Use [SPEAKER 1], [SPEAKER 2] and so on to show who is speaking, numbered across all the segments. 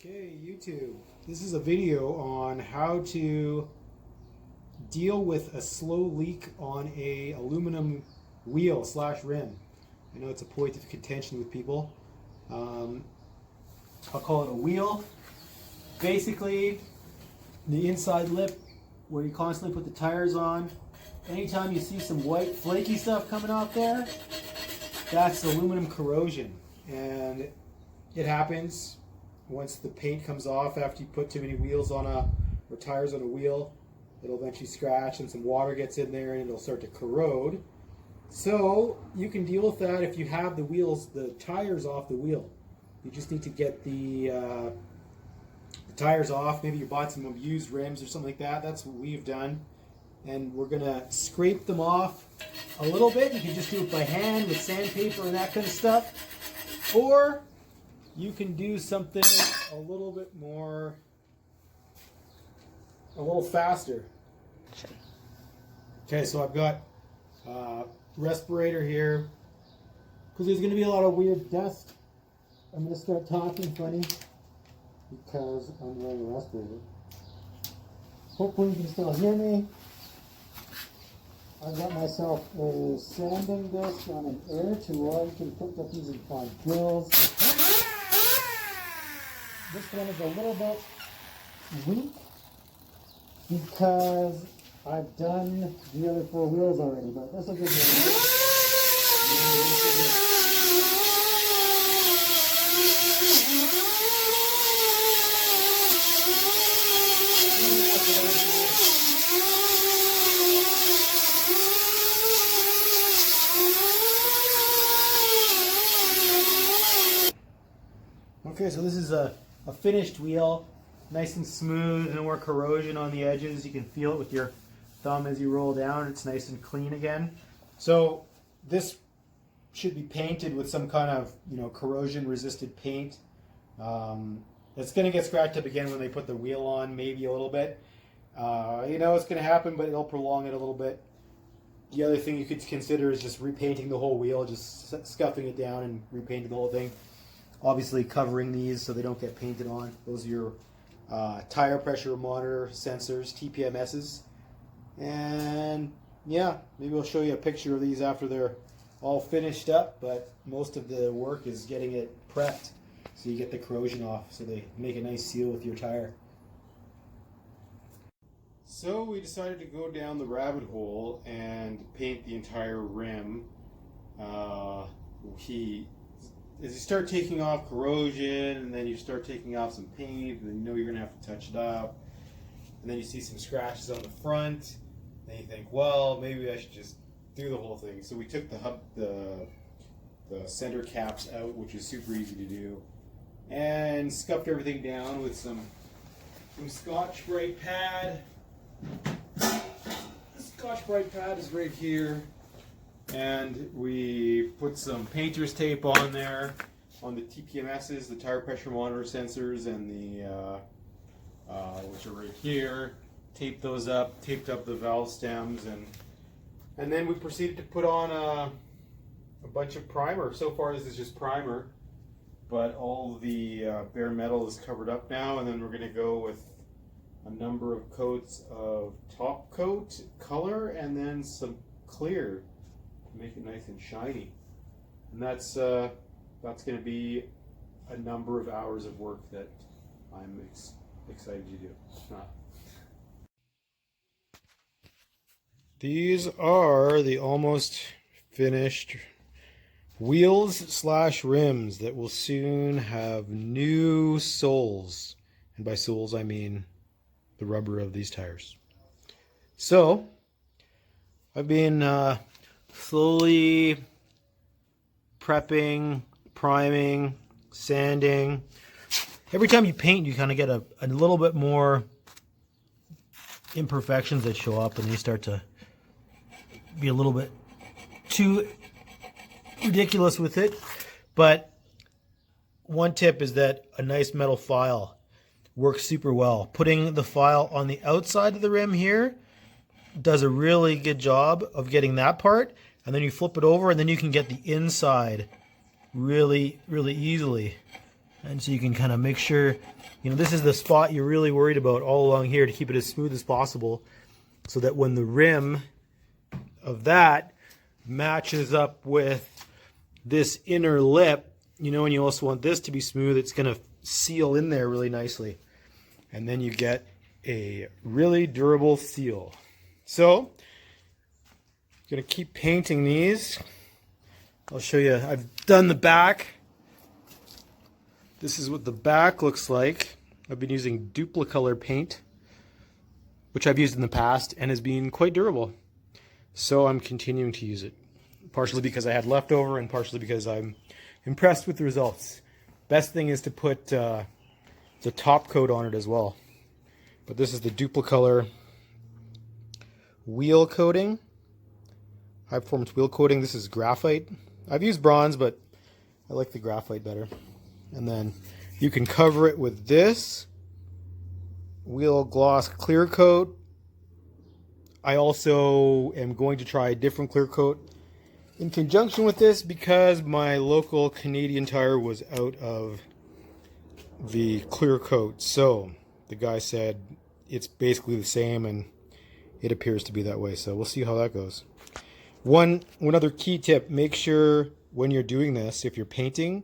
[SPEAKER 1] Okay, YouTube. This is a video on how to deal with a slow leak on a aluminum wheel / rim. I know it's a point of contention with people. I'll call it a wheel. Basically, the inside lip where you constantly put the tires on. Anytime you see some white flaky stuff coming off there, that's aluminum corrosion, and it happens once the paint comes off after you put too many wheels on or tires on a wheel. It'll eventually scratch and some water gets in there and it'll start to corrode. So you can deal with that if you have the tires off the wheel. You just need to get the tires off. Maybe you bought some used rims or something like that. That's what we've done. And we're going to scrape them off a little bit. You can just do it by hand with sandpaper and that kind of stuff. Or you can do something a little bit more, a little faster. Okay, so I've got respirator here. Because there's going to be a lot of weird dust. I'm going to start talking funny because I'm wearing a respirator. Hopefully you can still hear me. I got myself a sanding disc on an air tool. You can pick up these on drills. This one is a little bit weak because I've done the other 4 wheels already, but this will give me Okay, so this is a finished wheel, nice and smooth, no more corrosion on the edges. You can feel it with your thumb as you roll down. It's nice and clean again. So this should be painted with some kind of corrosion-resistant paint. It's going to get scratched up again when they put the wheel on, maybe a little bit. It's going to happen, but it'll prolong it a little bit. The other thing you could consider is just repainting the whole wheel, just scuffing it down and repainting the whole thing. Obviously covering these so they don't get painted on. Those are your tire pressure monitor sensors, TPMSs. And yeah, maybe I'll show you a picture of these after they're all finished up, but most of the work is getting it prepped so you get the corrosion off, so they make a nice seal with your tire. So we decided to go down the rabbit hole and paint the entire rim. As you start taking off corrosion, and then you start taking off some paint, and then you're going to have to touch it up, and then you see some scratches on the front, then you think, well, maybe I should just do the whole thing. So we took the center caps out, which is super easy to do, and scuffed everything down with some Scotch-Brite pad. The Scotch-Brite pad is right here. And we put some painter's tape on there, on the TPMSs, the tire pressure monitor sensors, and the which are right here. Taped those up, taped up the valve stems, and then we proceeded to put on a bunch of primer. So far, this is just primer, but all the bare metal is covered up now, and then we're going to go with a number of coats of top coat color, and then some clear. Make it nice and shiny, and that's going to be a number of hours of work that I'm excited to do. These are the almost finished wheels / rims that will soon have new soles, and by soles I mean the rubber of these tires. So I've been slowly prepping, priming, sanding. Every time you paint, you kind of get a little bit more imperfections that show up, and they start to be a little bit too ridiculous with it. But one tip is that a nice metal file works super well. Putting the file on the outside of the rim here does a really good job of getting that part, and then you flip it over and then you can get the inside really easily.
[SPEAKER 2] And so you can kind of make sure, you know, this is the spot you're really worried about all along here to keep it as smooth as possible, so that when the rim of that matches up with this inner lip, you know, and you also want this to be smooth, it's going to seal in there really nicely. And then you get a really durable seal. So, I'm going to keep painting these. I'll show you, I've done the back. This is what the back looks like. I've been using Dupli-Color paint, which I've used in the past and has been quite durable. So I'm continuing to use it, partially because I had leftover and partially because I'm impressed with the results. Best thing is to put the top coat on it as well. But this is the Dupli-Color wheel coating, high performance wheel coating. This is graphite. I've used bronze, but I like the graphite better. And then you can cover it with this wheel gloss clear coat. I also am going to try a different clear coat in conjunction with this because my local Canadian Tire was out of the clear coat. So the guy said it's basically the same, and it appears to be that way. So we'll see how that goes. One other key tip, make sure when you're doing this, if you're painting,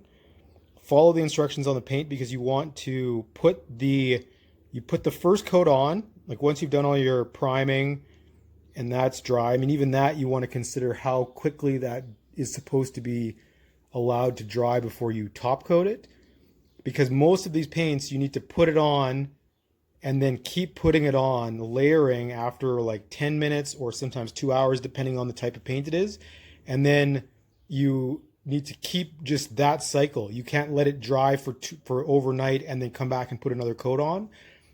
[SPEAKER 2] follow the instructions on the paint, because you want to put the first coat on, like once you've done all your priming and that's dry. I mean, even that you want to consider how quickly that is supposed to be allowed to dry before you top coat it, because most of these paints you need to put it on and then keep putting it on, layering after like 10 minutes or sometimes 2 hours, depending on the type of paint it is. And then you need to keep just that cycle. You can't let it dry for overnight and then come back and put another coat on,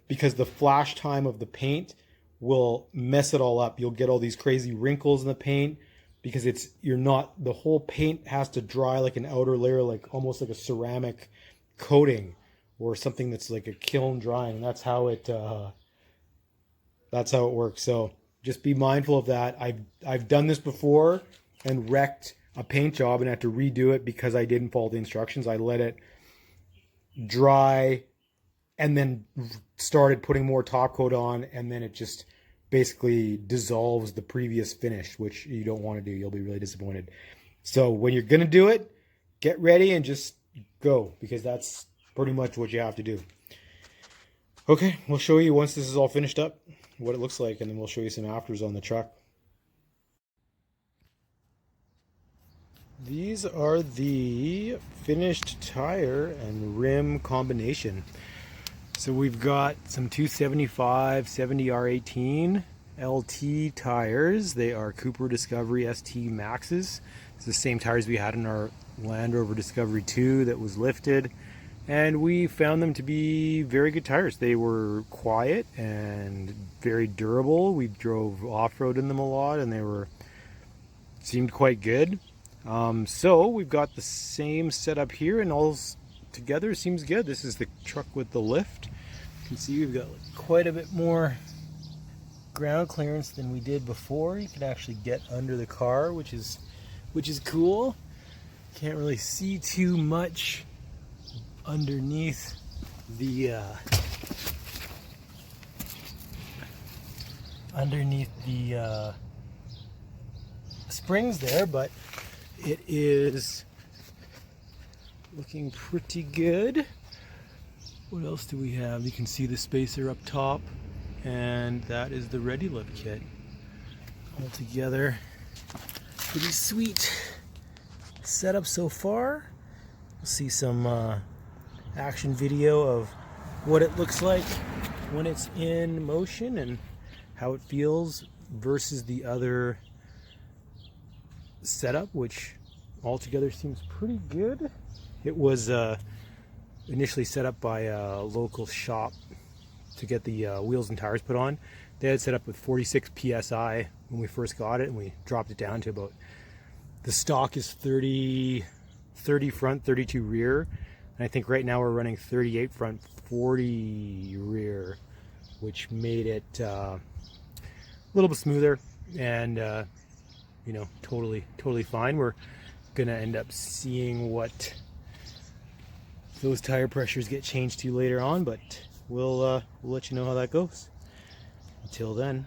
[SPEAKER 2] because the flash time of the paint will mess it all up. You'll get all these crazy wrinkles in the paint because the whole paint has to dry like an outer layer, like almost like a ceramic coating or something that's like a kiln drying. That's how it works. So just be mindful of that. I've done this before and wrecked a paint job and had to redo it because I didn't follow the instructions. I let it dry and then started putting more top coat on, and then it just basically dissolves the previous finish, which you don't want to do. You'll be really disappointed. So when you're going to do it, get ready and just go, because that's pretty much what you have to do. Okay, we'll show you once this is all finished up what it looks like, and then we'll show you some afters on the truck. These are the finished tire and rim combination. So we've got some 275 70R18 LT tires. They are Cooper Discoverer ST MAXXs. It's the same tires we had in our Land Rover Discovery 2 that was lifted. And we found them to be very good tires. They were quiet and very durable. We drove off-road in them a lot, and they seemed quite good. So we've got the same setup here, and all together seems good. This is the truck with the lift. You can see we've got quite a bit more ground clearance than we did before. You can actually get under the car, which is cool. Can't really see too much underneath the springs there, but it is looking pretty good. What else do we have? You can see the spacer up top, and that is the Ready Lift kit. Altogether, pretty sweet setup so far. We'll see some action video of what it looks like when it's in motion and how it feels versus the other setup, which altogether seems pretty good. It was initially set up by a local shop to get the wheels and tires put on. They had set up with 46 PSI when we first got it, and we dropped it down to about, the stock is 30 front, 32 rear, and I think right now we're running 38 front, 40 rear, which made it a little bit smoother and you know, totally fine. We're gonna end up seeing what those tire pressures get changed to later on, but we'll let you know how that goes. Until then.